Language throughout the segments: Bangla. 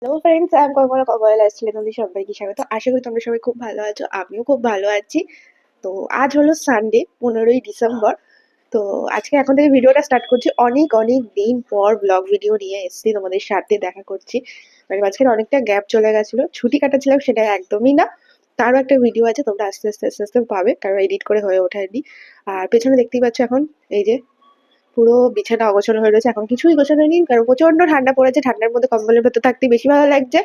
হ্যালো ফ্রেন্ডস, আমি কল্পনা কবয়েল আসলে তোমাদের সবাইকে স্বাগত। আশা করি তোমরা সবাই খুব ভালো আছো, আমিও খুব ভালো আছি। তো আজ হলো সানডে, 15ই ডিসেম্বর। তো আজকে এখন থেকে ভিডিওটা স্টার্ট করছি। অনেক অনেক দিন পর ব্লগ ভিডিও নিয়ে এসেছি, তোমাদের সাথে দেখা করছি। মানে মাঝখানে অনেকটা গ্যাপ চলে গেছিলো, ছুটি কাটাচ্ছিলাম সেটা একদমই না। তারও একটা ভিডিও আছে, তোমরা আস্তে আস্তে আস্তে আস্তে পাবে, কারণ এডিট করে হয়ে ওঠেনি। আর পেছনে দেখতেই পাচ্ছ এখন এই যে পুরো বিছানা অগোছালো হয়ে রয়েছে। এখন কিছুই গোছানো হয়নি, কারণ প্রচন্ড ঠান্ডা পড়েছে। ঠান্ডার মধ্যে কম্বলের ভেতর থাকতে বেশি ভালো লাগছে।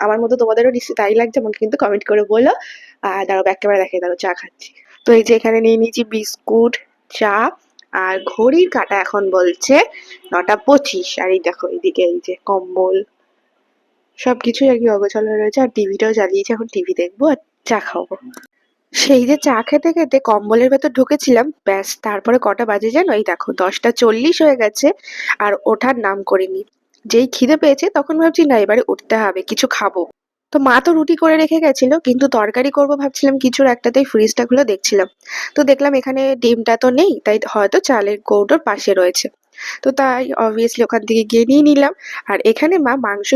আমার মতো তোমাদেরও নিশ্চয়ই তাই লাগছে, আমাকে কিন্তু কমেন্ট করে বলো। আর দাঁড়াও, ব্যাক ক্যামেরা দেখে দাঁড়াও, চা খাচ্ছি। তো এই যে এখানে নিয়ে নিয়েছি বিস্কুট, চা। আর ঘড়ির কাঁটা এখন বলছে 9টা 25। আর এই দেখো এদিকে এই যে কম্বল, সবকিছুই আর কি অগোছালো হয়ে রয়েছে। আর টিভিটাও জ্বালিয়েছি, এখন টিভি দেখবো আর চা খাবো। সেই যে চা খেতে খেতে কম্বলের ভেতর ঢুকেছিলাম, ব্যাস তারপরে কটা বাজে জানো? এই দেখো 10টা 40 হয়ে গেছে। আর ওঠার নাম করিনি। যেই খিদে পেয়েছে তখন ভাবছি না, এবারে উঠতে হবে, কিছু খাবো। তো মা তো রুটি করে রেখে গেছিল, কিন্তু তরকারি করব ভাবছিলাম কিছুর একটাতেই। ফ্রিজটা খুলে দেখছিলাম, তো দেখলাম এখানে ডিমটা তো নেই, তাই হয়তো চালের কৌটোর পাশে রয়েছে। তো তাই অবভিয়াসলি ওখান থেকে গিয়ে নিয়ে নিলাম। আর এখানে মা মাংস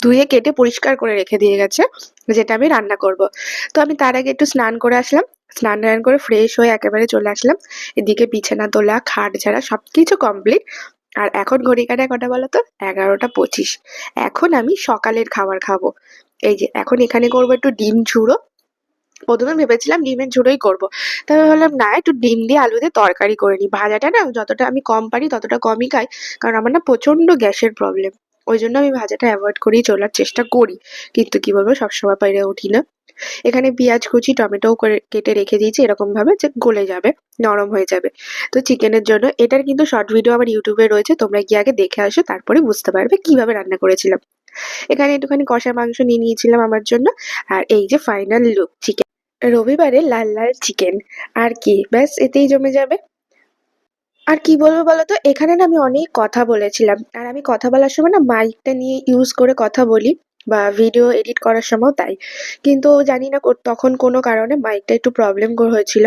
ধুয়ে কেটে পরিষ্কার করে রেখে দিয়ে গেছে, যেটা আমি রান্না করব। তো আমি তার আগে একটু স্নান করে আসলাম। স্নান টান করে ফ্রেশ হয়ে একেবারে চলে আসলাম। এদিকে বিছানা তোলা, খাট ঝাড়া সবকিছু কমপ্লিট। আর এখন ঘড়ি কাটায় কটা বলো তো? 11টা 25। এখন আমি সকালের খাবার খাবো। এই যে এখন এখানে করবো একটু ডিম ঝুড়ো। প্রথমে ভেবেছিলাম ডিমের ঝুড়োই করব। তবে ভাবলাম না, একটু ডিম দিয়ে আলু দিয়ে তরকারি করে নিই। ভাজাটা না যতটা আমি কম পারি ততটা কমই খাই, কারণ আমার না প্রচন্ড গ্যাসের প্রবলেম। ওই জন্য আমি ভাজাটা অ্যাভয়েড করেই চলার চেষ্টা করি। কিন্তু কি বলবো, সবসময় পেরে উঠি না। এখানে পেঁয়াজ কুচি, টমেটোও করে কেটে রেখে দিয়েছি এরকম ভাবে যে গলে যাবে, নরম হয়ে যাবে। তো চিকেনের জন্য এটার কিন্তু শর্ট ভিডিও আমার ইউটিউবে রয়েছে, তোমরা গিয়ে আগে দেখে আসো, তারপরে বুঝতে পারবে কিভাবে রান্না করেছিলাম। এখানে একটুখানি কষা মাংস নিয়ে নিয়েছিলাম আমার জন্য। আর এই যে ফাইনাল লুক, চিকেন। রবিবারে লাল লাল চিকেন, আর কি ব্যাস এতেই জমে যাবে। আর কি বলবো বলতো, এখানে না আমি অনেক কথা বলেছিলাম, আর আমি কথা বলার সময় না মাইকটা নিয়ে ইউজ করে কথা বলি, বা ভিডিও এডিট করার সময় তাই। কিন্তু জানি না তখন কোনো কারণে মাইকটা একটু প্রবলেম হয়েছিল।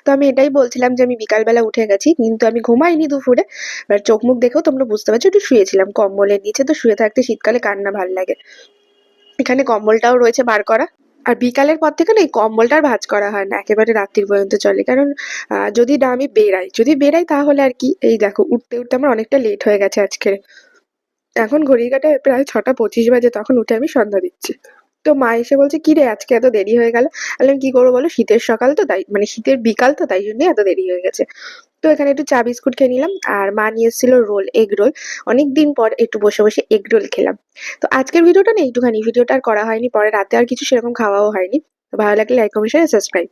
তো আমি এটাই বলছিলাম যে আমি বিকালবেলা উঠে গেছি, কিন্তু আমি ঘুমাইনি দুপুরে। এবার চোখ মুখ দেখেও তোমরা বুঝতে পারছো, একটু শুয়েছিলাম কম্বলের নিচে। তো শুয়ে থাকতে শীতকালে কার না ভাল লাগে। এখানে কম্বলটাও রয়েছে বার করা। আর বিকালের পর থেকে না এই কম্বলটা আর ভাঁজ করা হয় না, একেবারে রাত্রির পর্যন্ত চলে। কারণ যদি না আমি বেরাই তাহলে আর কি। এই দেখো উঠতে উঠতে আমার অনেকটা লেট হয়ে গেছে আজকে। এখন ঘড়ির কাঁটায় প্রায় 6টা 25 বাজে, তখন উঠে আমি সন্ধ্যা দিচ্ছি। তো মা এসে বলছে, কি রে আজকে এত দেরি হয়ে গেল? বললাম কি করবো বলো, শীতের সকাল তো তাই, মানে শীতের বিকাল তো তাই জন্যই এত দেরি হয়ে গেছে। তো এখানে একটু চা বিস্কুট খেয়ে নিলাম। আর মা নিয়ে এসেছিল রোল, এগ রোল। অনেকদিন পর একটু বসে বসে এগ রোল খেলাম। তো আজকের ভিডিওটা না একটুখানি, ভিডিওটা আর করা হয়নি, পরে রাতে আর কিছু সেরকম খাওয়াও হয়নি। তো ভালো লাগলে লাইক কমেন্ট শেয়ার সাবস্ক্রাইব।